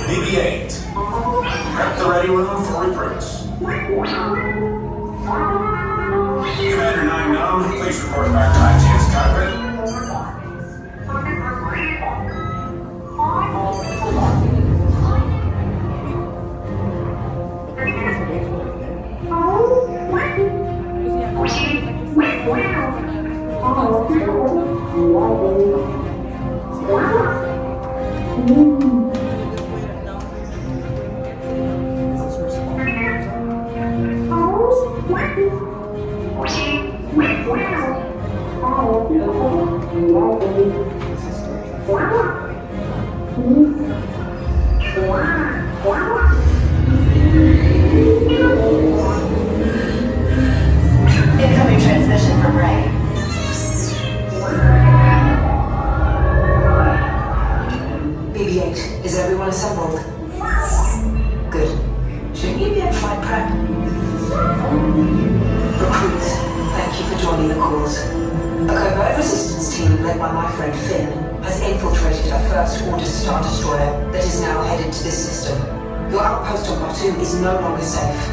BB-8. Prep the ready room for recruits. Commander 9-9, please report back to ITS cockpit. Incoming transmission from Ray. BB-8, is everyone assembled? Good. Shouldn't you be at flight prep? Recruits, thank you for joining the cause. A covert resistance team led by my friend Finn has infiltrated a first-order Star Destroyer that is now headed to this system. Your outpost on Batuu is no longer safe.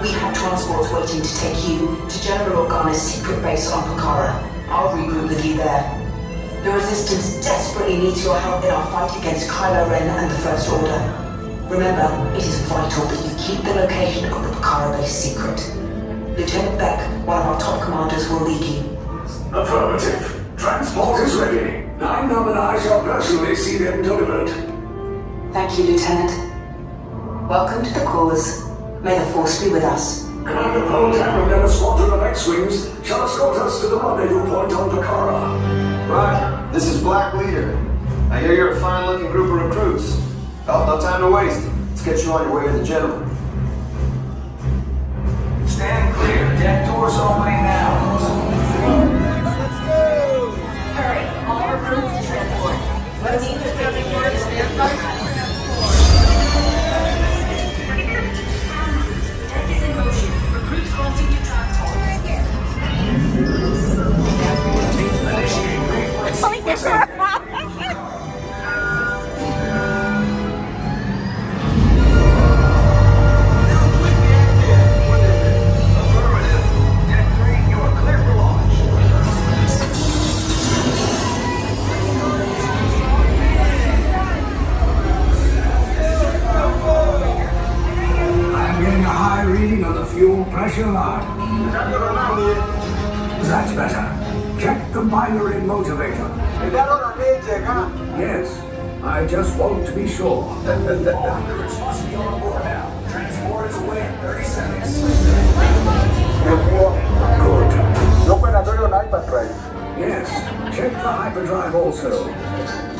We have transports waiting to take you to General Organa's secret base on Pucara. I'll regroup with you there. The Resistance desperately needs your help in our fight against Kylo Ren and the First Order. Remember, it is vital that you keep the location of the Pucara base secret. Lieutenant Beck, one of our top commanders, will lead you. Affirmative. Transport is ready. 9-9 and I shall personally see them delivered. Thank you, Lieutenant. Welcome to the cause. May the Force be with us. Commander Poltam and a squadron of X-Wings shall escort us to the rendezvous point on Pucara. Right. This is Black Leader. I hear you're a fine-looking group of recruits. Oh, no time to waste. Let's get you on your way to the General. Stand clear. Deck doors opening now. Let's go! Hurry, all recruits to transport. What is the standing word is their start. Deck is in motion. Recruits crossing your transport. On the fuel pressure line. That's better. Check the binary motivator. Yes, I just want to be sure. All recruits must be on board now. Transport is away in 30 seconds. Good. Yes, check the hyperdrive also.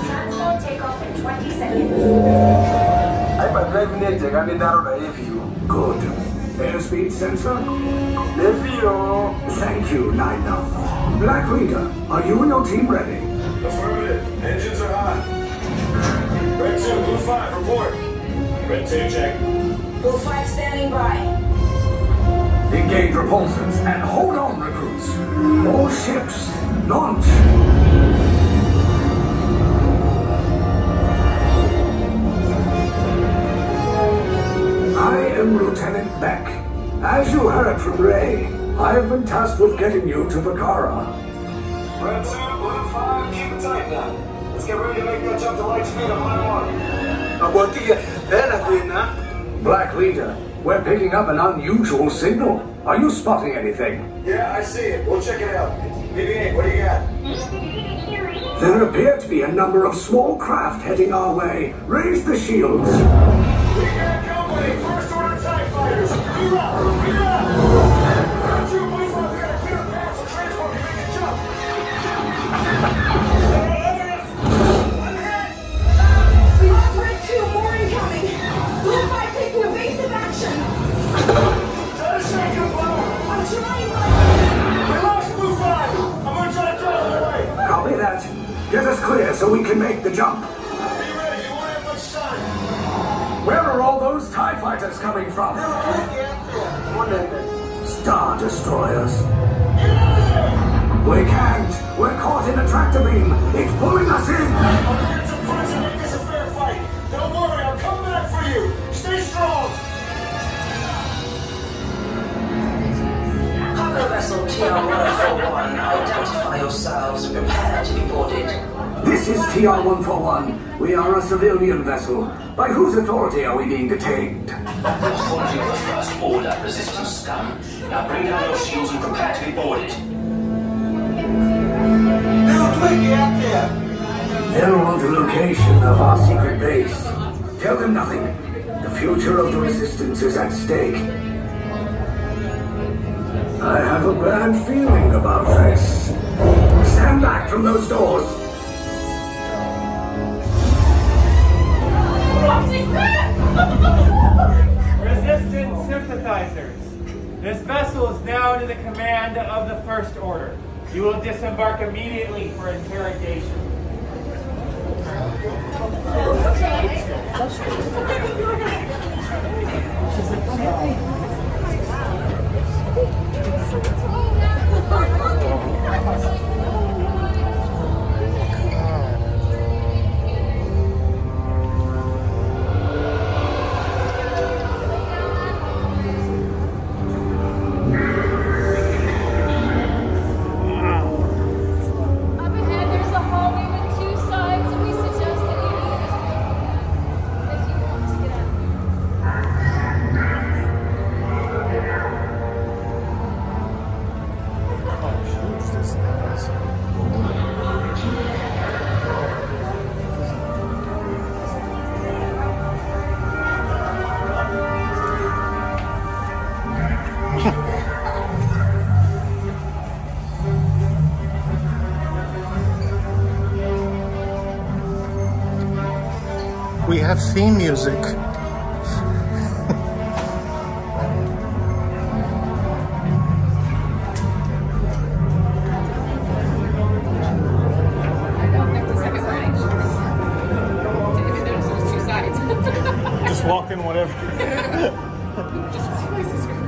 Transport takeoff in 20 seconds. Good. Airspeed sensor? Thank you, 9-9. Black Leader, are you and your team ready? Affirmative. Engines are hot. Red 2, Blue 5, report. Red 2, check. Blue 5 standing by. Engage repulsors and hold on, recruits. More ships. Launch. I am Lieutenant Beck. As you heard from Ray, I have been tasked with getting you to Pucara. Red 2, Blue 5, keep it tight now. Let's get ready to make that jump to light speed on line 1. Black Leader, we're picking up an unusual signal. Are you spotting anything? Yeah, I see it. We'll check it out. BB-8, what do you got? There appear to be a number of small craft heading our way. Raise the shields. We got company. First order TIE fighters. Clear out. Clear out. 2, Blue 5, we got a clear path for transport. We make a jump. We lost Red 2, more incoming. Blue 5 taking evasive action. Try to shake him, Blue. I'm trying. We lost Blue 5. I'm gonna try to draw him away. Copy that. Get us clear so we can make the jump. Be ready. You won't have much time. Where are all those TIE fighters coming from? Star Destroyers. We can't. We're caught in a tractor beam. It's pulling us in. I'm gonna get some fights and make this a fair fight. Don't worry, I'll come back for you. Stay strong. Cargo vessel TR-141, identify yourselves and prepare to be boarded. This is TR-141. We are a civilian vessel. By whose authority are we being detained? According to the First Order resistance scum. Now bring down your shields and prepare to be boarded. Little Twiggy out there. They'll want the location of our secret base. Tell them nothing. The future of the resistance is at stake. I have a bad feeling about this. Stand back from those doors. Resistance sympathizers. This vessel is now under the command of the First Order. You will disembark immediately for interrogation. We have theme music. Just walk in whatever.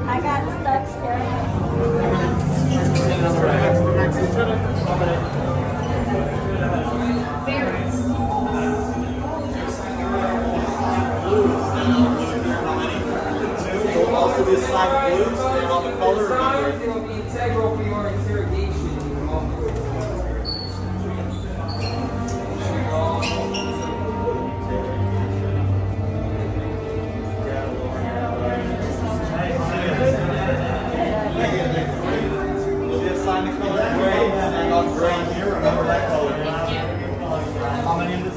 I got stuck staring at Also be a slide of blue, stand on the color. It will be integral for your interrogation. Sign the color gray, and on gray here, remember that color. How many of this?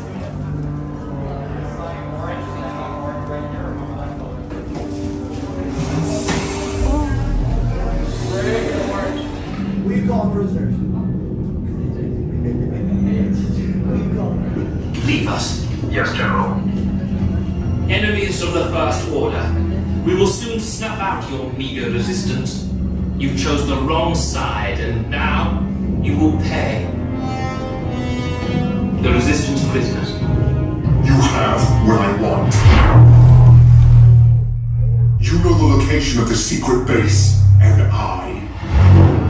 We call prisoners. Leave us. Yes, General. Enemies of the First Order. We will soon snuff out your meager resistance. You chose the wrong side, and now you will pay. The resistance prisoners. You have what I want. You know the location of the secret base, and I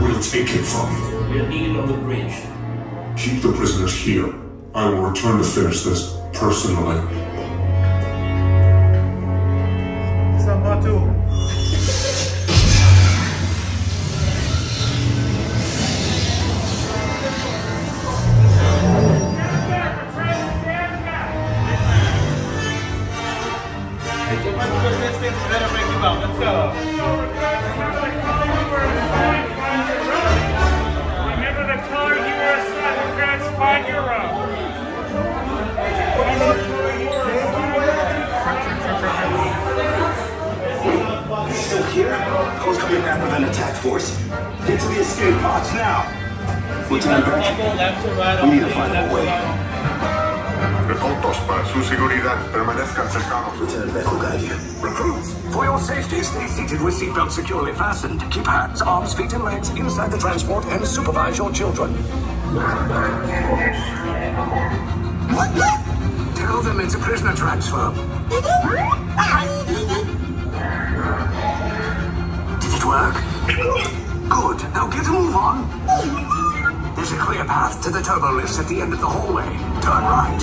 will take it from you. We are needed on the bridge. Keep the prisoners here. I will return to finish this personally. It's a Batuu. Let's go. Remember the color you were assigned. Regrets, find your own. You're still here? I was coming back with an attack force. Get to the escape pods now. Lieutenant Beck, we need to find a way. Reportos para su seguridad. Permanezcan cercanos. Lieutenant Beck will guide you. Recruits, for your safety, stay seated with seatbelts securely fastened. Keep hands, arms, feet, and legs inside the transport and supervise your children. What? Tell them it's a prisoner transfer. Did it work? Good. Now get a move on. There's a clear path to the turbo lifts at the end of the hallway. Turn right.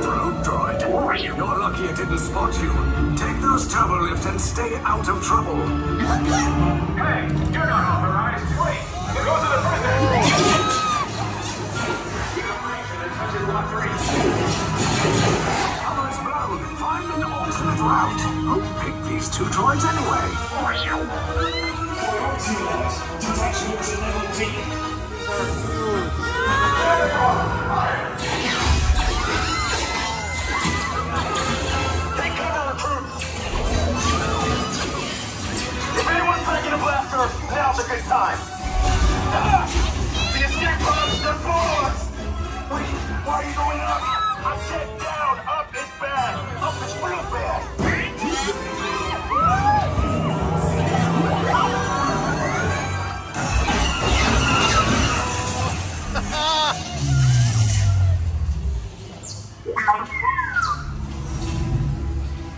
Probe droid. You're lucky it didn't spot you. Take those turbo lifts and stay out of trouble. Hey, you're not authorized. Wait, it goes to the prison. Cover is blown. Find an alternate route. Who picked these two droids anyway? Detection was at level D. Take cover, recruits. If anyone's packing a blaster, now's a good time. The escape pods, they're bullets. Wait, why are you going up? I said down. Up is bad. Up is real bad.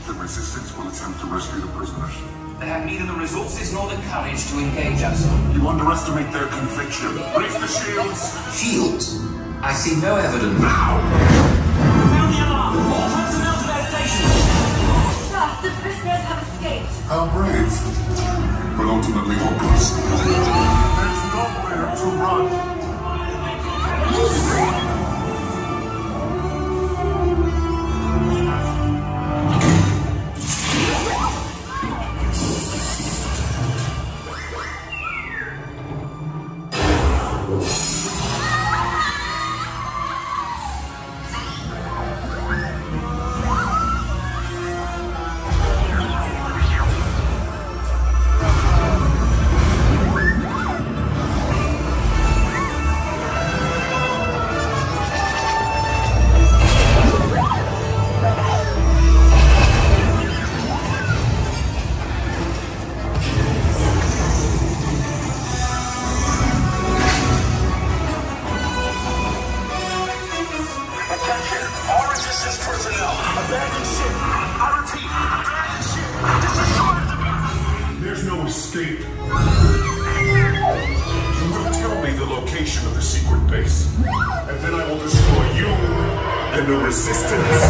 The Resistance will attempt to rescue the prisoners. They have neither the resources nor the courage to engage us. You underestimate their conviction. Raise the shields! Shields? I see no evidence. Now! Sound the alarm! All personnel to their stations! Sir, the prisoners have escaped. How brave, but ultimately hopeless. There's nowhere to run. There's no escape. You will tell me the location of the secret base, and then I will destroy you and the Resistance.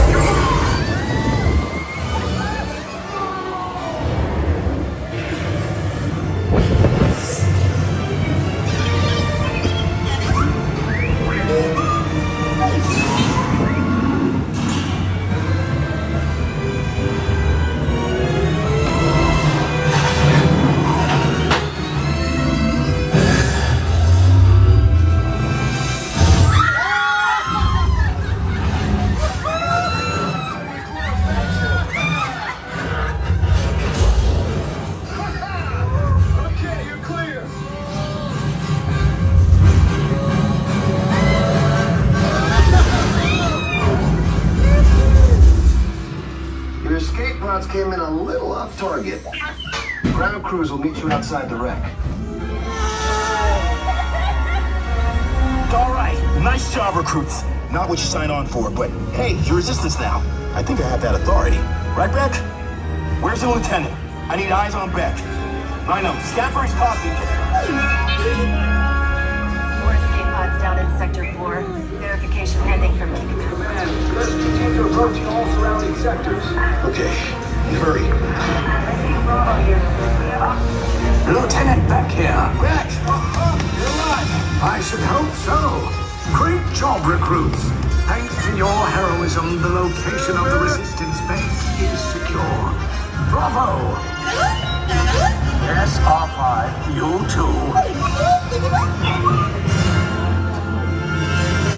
Came in a little off target. Ground crews will meet you outside the wreck. All right, nice job, recruits. Not what you signed on for, but hey, you're Resistance now. I think I have that authority. Right, Beck? Where's the lieutenant? I need eyes on Beck. I know, Scaffery's popping. More escape pods down in Sector 4. Verification pending from Kiku. Let's continue approaching all surrounding sectors. Okay, hurry. Lieutenant Beck here. Beck! You're alive! I should hope so. Great job, recruits. Thanks to your heroism, the location of the Resistance base is secure. Bravo! Yes, R5, you too.